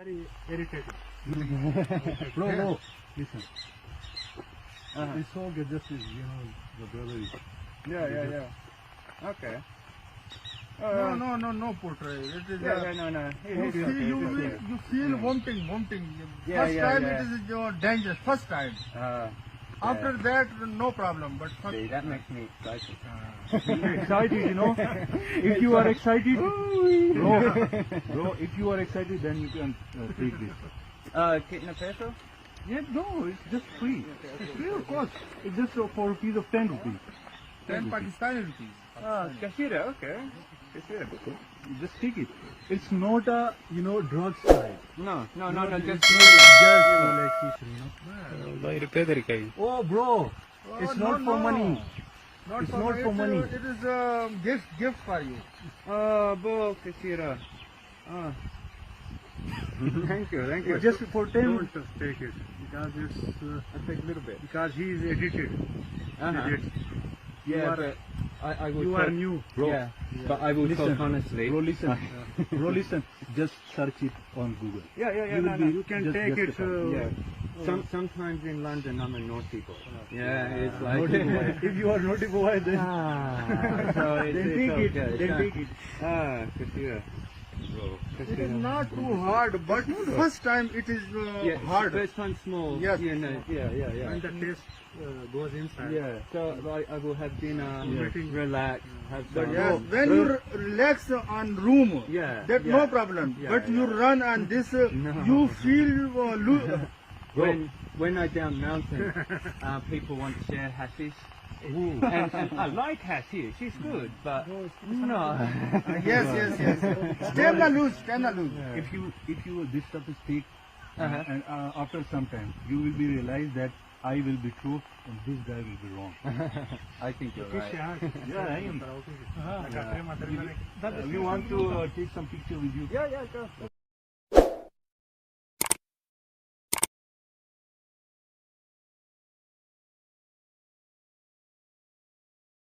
Very irritating. Bro, listen. Uh-huh. It's all good, just as, the brother is. Yeah. Okay. No portrait. It is. No. You feel, you feel vomiting. Yeah, First yeah, time yeah. it is dangerous. First time. After that, no problem. But first. See, that makes me excited. Excited, If you are excited, bro, if you are excited, then you can take this. Kitna peso? Yeah, no, it's just free. It's free of cost. It's just for rupees of 10 rupees. 10 Pakistani rupees. Kashira, okay. Kashira. You just take it. It's not a, drug side. No, just Oh, bro, it's no, not for money. Not It's for not money. for money. It is a gift for you. Bo Kashira. Thank you. It's just for 10 Don't take it because it's I'll take a little bit. because he is edited. Edit. Yeah, are- but I will You talk, are new. Bro, yeah, but I will listen, talk honestly. Bro, listen. Just search it on Google. Yeah, You will be- You can just take it. justify. Yeah. Sometimes in London I'm a naughty boy. Yeah, it's like Naughty boy. If you are naughty boy, then so it's, then it's take okay. it. Then take it. Kashira. Bro, It is not too hard, but first time it is hard. First one small. Yes. Yeah, no, yeah. When the taste goes inside. Yeah, so I will have dinner, relax, have some. Yes, when you relax on room, Yeah, that yeah. no problem. Yeah, but you yeah. run and this, No. you feel When I down mountain, people want to share hashish. And I like hashish, it's good, but no. yes. Stay the loose. If you this stuff is fake, Uh-huh. and after some time you will be realized that I will be true and this guy will be wrong. I think you're right. Yeah, I am. You want to take some picture with you? Yeah, go.